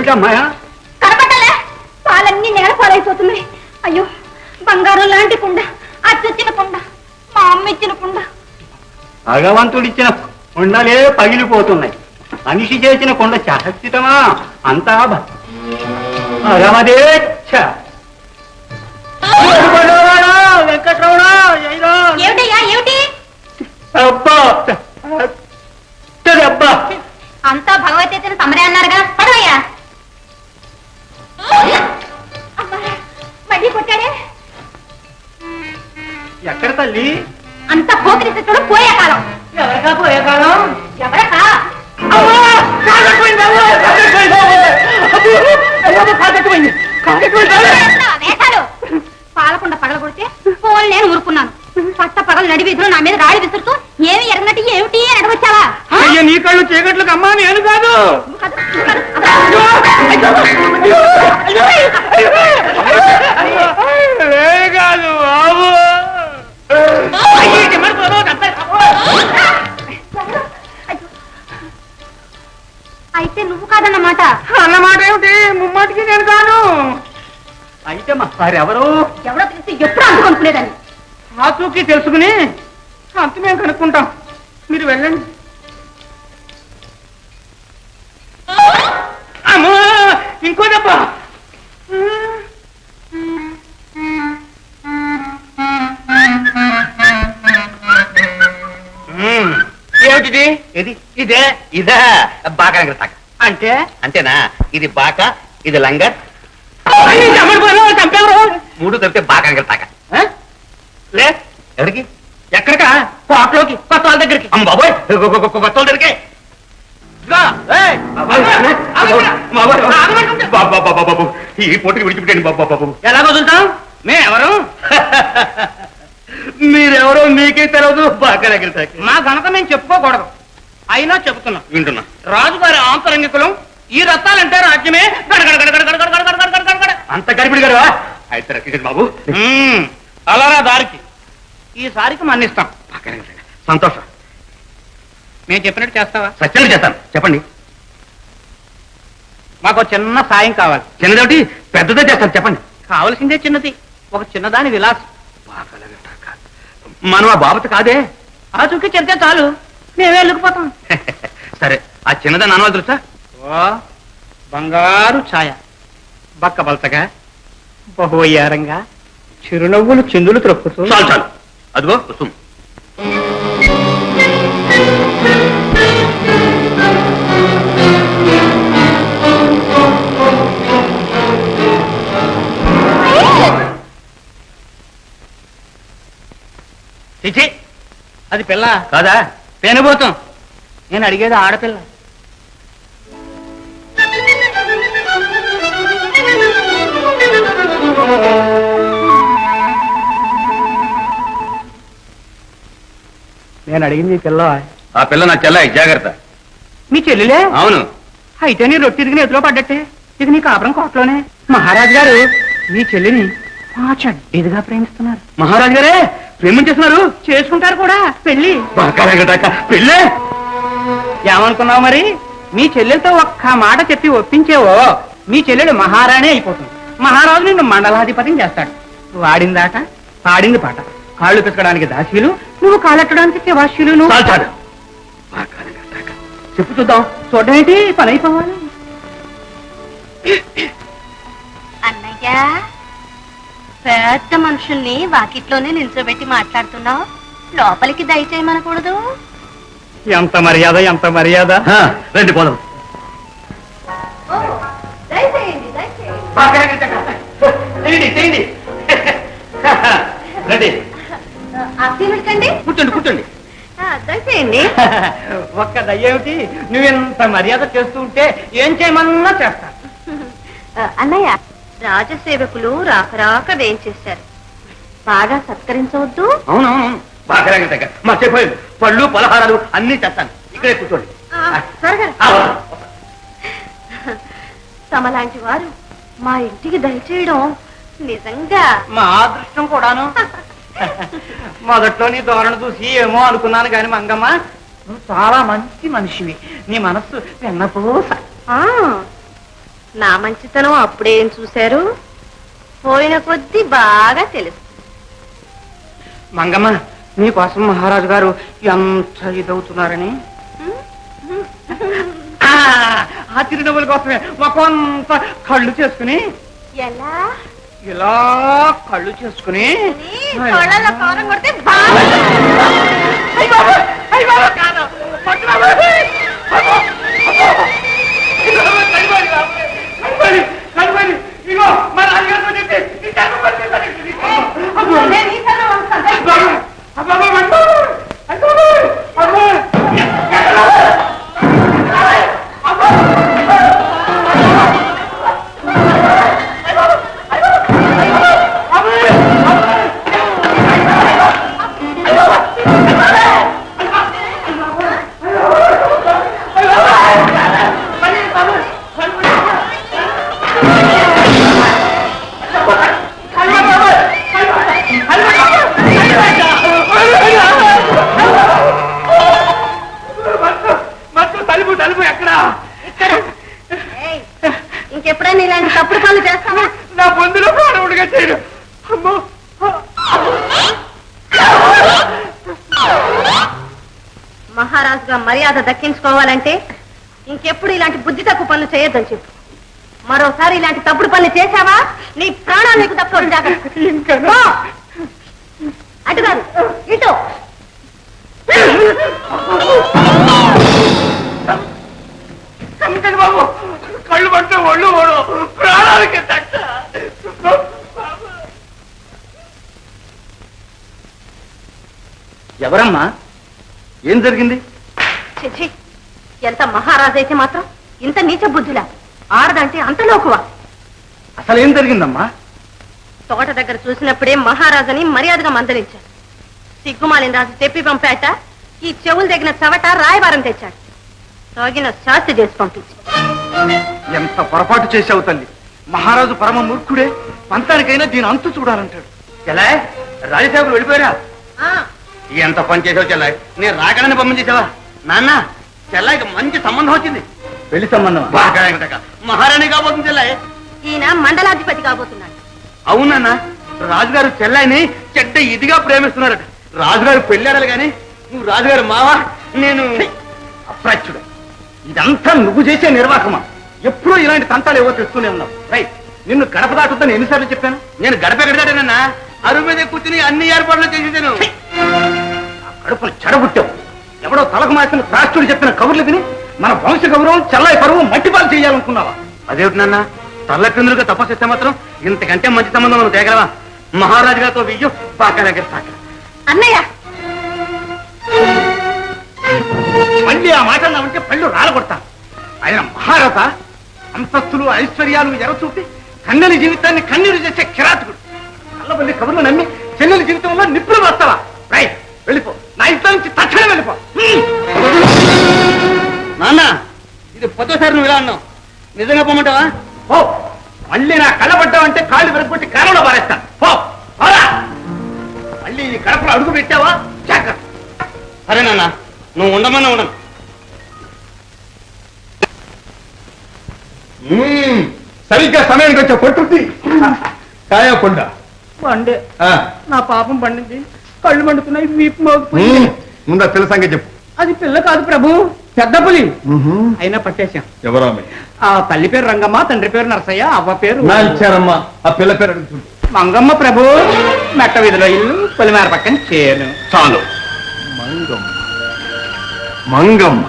ఏమిటమ్మా? కనపడలే, పాలన్నీ నేల పాలైపోతున్నాయి. అయ్యో, బంగారం లాంటి కుండ, అచ్చొచ్చిన కుండ, మా అమ్మ ఇచ్చిన కుండ. భగవంతుడిచ్చిన కుండలే పగిలిపోతున్నాయి. మనిషి చేసిన కుండ శాశ్వతమా? అంతా భగవదేచ్ఛ. వెంకటరమణ, ఏమిటయ్యా, ఏమిటి? అబ్బా అబ్బా, అంతా భగవద్గీతను తమరే అన్నారుగా, పడవయ్యా. మళ్ళీ కొట్టాడే. ఎక్కడ తల్లి? అంత పోకిరి శత్రుడు పోయే కాలం. ఎవరికా పోయే కాలం? ఎవరకా? వేషాలు పాలకుండా పగల కొడితే పోలు నేను ఊరుకున్నాను. పట్ట పగలు నడి వీధులు నా మీద రాడి విసురుతూ ఏమి ఎరగనట్టు ఏమిటి అని అడగొచ్చావా? అయ్యో, నీ కళ్ళు చీకట్లకు అమ్మా, నేను కాదు. కాదు బాబు. అయితే నువ్వు కాదన్నమాట. అన్నమాట ఏమిటి? ముమ్మాటికి నేను కాను. అయితే మరెవరు? ఎవరో తెలిసి ఎప్పుడు అందుకొనుకునేదని. ఆచూకీ తెలుసుకుని అంత మేము కనుక్కుంటాం. మీరు వెళ్ళండి. అమ్మా, ఇంకో దెబ్బ. ఏమిటిది? ఇది ఇదే ఇదే బాగా అంటే అంతేనా? ఇది బాక, ఇది లంగర్. మూడు కలిపితే బాగా తాక. లే, ఎవరికి? ఎక్కడికా? కోటలోకి, కొత్త వాళ్ళ దగ్గరికి. అమ్మ బాబోయ్, కొత్త వాళ్ళ దగ్గరికి. ఈ పోటీకి విడిచిపెట్టండి బాబు. ఎలా వదులుతాం? మే ఎవరు? మీరెవరో మీకే తెలవదు. బాగా ఎగిరితాకి మా ఘనత మేము చెప్పుకోకూడదు. అయినా చెబుతున్నాం, వింటున్నా. రాజుగారి ఆంతరంగికులం. ఈ రత్నాలంటే రాజ్యమే అంత గడిపిడి గారు. అయితే రక్షించండి బాబు. అలారా దారికి. ఈసారికి మన్నిస్తాం. సంతోషం. మేము చెప్పినట్టు చేస్తావా? సత్యంగా చేస్తాను. చెప్పండి. మాకు చిన్న సాయం కావాలి. చిన్నదేమిటి? పెద్దదే చేస్తాను. చెప్పండి. కావలసిందే చిన్నది. ఒక చిన్నదాని విలాసం. మనం ఆ బాబత కాదే. ఆ చుక్కి చెప్తే చాలు, మేమే వెళ్ళిపోతాం. సరే, ఆ చిన్నదాని అన్నవాళ్ళు తెలుసా? ఓ బంగారు ఛాయ, బక్క బలతగా, బహువయ్యారంగా, చిరునవ్వులు చిందులు త్రొక్కుతూ. చాలు చాలు, అదిగో కుసుమ్. చిచి, అది పిల్ల కాదా? పెనుబోతాం. నేను అడిగేది ఆడపిల్ల. నేను అడిగింది పిల్ల. ఆ పిల్ల నా చెల్లాయి, జాగ్రత్త. మీ చెల్లిలే? అవును. అయితే నీ రొట్టె తిరిగి ఎదులో పడ్డట్టే. ఇది నీ కాపురం కోటలోనే. మహారాజు గారు మీ చెల్లిని మా చెడ్డీదిగా ప్రేమిస్తున్నారు. మహారాజు గారే ప్రేమించేస్తున్నారు. చేసుకుంటారు కూడా. పెళ్లి పెళ్ళే. ఏమనుకున్నావు మరి? మీ చెల్లెలతో ఒక్క మాట చెప్పి ఒప్పించేవో మీ చెల్లెలు మహారాణి అయిపోతుంది. మహారాజు నిన్ను మండలాధిపతిని చేస్తాడు. వాడిందాట, పాడింది పాట. కాళ్ళు పెట్టుకోవడానికి దాసీలు, నువ్వు కాలెట్టడానికి శివాశీలు. చెప్పు చూద్దాం. చూడమేంటి, పని అయిపోవాలి. అన్నయ్య, పెద్ద మనుషుల్ని వాకిట్లోనే నిల్చోబెట్టి మాట్లాడుతున్నావు. లోపలికి దయచేయమనకూడదు. ఎంత మర్యాద, ఎంత మర్యాద. రండి పోదాం. రండి. కూర్చోండి కూర్చోండి. దయచేయండి. ఒక్క దయ్యేమిటి, నువ్వెంత మర్యాద చేస్తూ ఉంటే ఏం చేయమన్నా చేస్తా. అన్నయ్య, రాజసేవకులు రాక వేయించేశారు. బాగా సత్కరించవద్దు. అవునవును, బాగా మర్చిపోయింది. పళ్ళు పలహారాలు అన్ని చేస్తాను. ఇక్కడే కూర్చోండి. తమలాంటి వారు మా ఇంటికి దయచేయడం నిజంగా మా అదృష్టం కూడాను. మొదట్లో నీ ధోరణ చూసి ఏమో అనుకున్నాను కాని మంగమ్మ, నువ్వు చాలా మంచి మనిషివి. నీ మనస్సు వెన్నపూస. నా మంచితనం అప్పుడేం చూశారు, పోయిన కొద్దీ బాగా తెలుసు. మంగమ్మ, నీకోసం మహారాజు గారు ఎంత ఇదవుతున్నారని. ఆ చిరునవ్వుల కోసమే కొంత కళ్ళు చేసుకుని, ఎలా ఇలా కళ్ళు చేసుకుని కళ్ళల్లో కారం కొడితే బాగా ఇగో మా రాజుగారితో చెప్పి ఇంకెప్పుడైనా ఇలాంటి తప్పుడు పనులు చేస్తావా? నా బొందులో ప్రాణముడిగా చేయడు. అమ్మో, మహారాజుగా మర్యాద దక్కించుకోవాలంటే ఇంకెప్పుడు ఇలాంటి బుద్ధి తక్కువ పనులు చేయొద్దని చెప్పు. మరోసారి ఇలాంటి తప్పుడు పనులు చేశావా నీ ప్రాణాలు నీకు తక్కువ జాగ్రత్త. అటు కాదు, ఇటు. బాబు, కళ్ళు పడితే ఒళ్ళు ఓడు, ప్రాణాలకి తగ్గ. ఎవరమ్మా? ఏం జరిగింది? చిచి, ఎంత మహారాజు అయితే మాత్రం ఇంత నీచ బుద్ధిలా? ఆడదంటే అంత లోకువా? అసలు ఏం జరిగిందమ్మా? తోట దగ్గర చూసినప్పుడే మహారాజుని మర్యాదగా మందలించాడు. సిగ్గుమాలిన రాజు చెప్పి పంపాట. ఈ చెవులు దగ్గర చవట రాయబారం తెచ్చాడు. తగిన శాస్తి చేసి పంపించి. ఎంత పొరపాటు చేసావు తల్లి. మహారాజు పరమ మూర్ఖుడే. పంతానికైనా దీని అంతు చూడాలంటాడు. చెల్లాయ్, రాజసేవకులు వెళ్ళిపోయారా? ఎంత పని చేసావు చెల్లాయ్. నేను రాకడని పంపించేసావా? నాన్న, చెల్లాయికి మంచి సంబంధం వచ్చింది. పెళ్లి సంబంధం మహారాణి కాబోతుంది చెల్లాయ్. ఈయన మండలాధిపతి కాబోతున్నాడు. అవునన్నా, రాజుగారు చెల్లాయిని చెడ్డ ఇదిగా ప్రేమిస్తున్నారట. రాజుగారు పెళ్ళాడాలి గాని నువ్వు రాజుగారు మావా, నేను అప్రాచ్యుడు. ఇదంతా నువ్వు చేసే నిర్వాహమా? ఎప్పుడూ ఇలాంటి తంతాలు ఏవో తెస్తూనే ఉన్నావు. రైట్, నిన్ను గడప దాటుద్దని ఎన్నిసార్లు చెప్పాను? నేను గడప ఎక్కడ దాటానన్నా? అరువు మీద కూర్చుని అన్ని ఏర్పాట్లు చేసేసాను. కడుపును చెడబుట్టావు. ఎవడో తలకు మాసిన రాష్ట్రుడు చెప్పిన కబుర్లు విని మన వంశ గౌరవం, చెల్లాయి పరువు మట్టిపాలు చేయాలనుకున్నావా? అదేమిటి నాన్న, తల్లకిందులుగా తపస్సు మాత్రం ఇంతకంటే మంచి సంబంధం మనం తేగలవా? మహారాజు గారితో వెయ్యు పాక. అన్నయ్య, మళ్ళీ ఆ మాట ఉంటే పళ్ళు రాలగొడతాను. ఆయన మహారాజా, అంతస్తులు ఐశ్వర్యాలు ఎరచూపి కన్నెల జీవితాన్ని కన్నీరు చేసే కిరాతకుడు. కళ్ళబల్లి కబుర్లు నమ్మి చెల్లెల జీవితంలో నిప్పులు వస్తావా? రైట్, వెళ్ళిపో. నా ఇంట్లో నుంచి తక్షణం వెళ్ళిపో. నాన్న, ఇది పొద్దుసారి నువ్వు ఇలా అన్నావు. నిజంగా పోమంటావా? ఓ, మళ్ళీ నా కళ్ళబడ్డావంటే కాళ్ళు వెరగొట్టి కాలంలో పారేస్తాను. పో, మళ్ళీ ఈ కడపలో అడుగు పెట్టావా జాగ్రత్త. సరే నాన్న, నువ్వు ఉండమన్నా ఉండను. సరిగ్గా సమయానికి వచ్చా పట్టుద్ది. కాయా కొండ పండే. నా పాపం పండింది. కళ్ళు మండుతున్నాయి, వీపు మోగిపోయింది. ముందా పిల్ల సంగతి చెప్పు. అది పిల్ల కాదు ప్రభు, పెద్ద పులి. అయినా పట్టేశాం. ఎవరో ఆ తల్లి పేరు రంగమ్మ, తండ్రి పేరు నరసయ్య, అవ్వ పేరు ఇచ్చారమ్మా. ఆ పిల్ల పేరు అడుగుతుంది. మంగమ్మ ప్రభు. మెట్ట వీధిలో ఇల్లు, పొలిమేర పక్కన చేను. చాలు. మంగమ్మ.